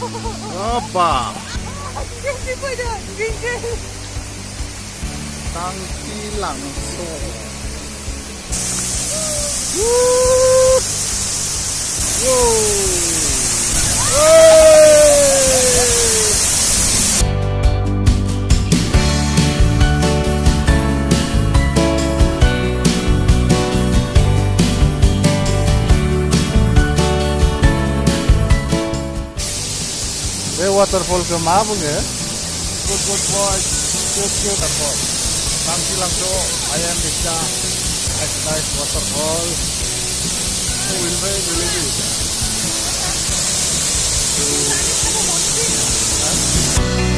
Apa? Geng. Kangthilangso. Waterfall ke Mabung ya? Good boys, good waterfall. Kangthilangso, ayam bisa, nice waterfall. Will be really good.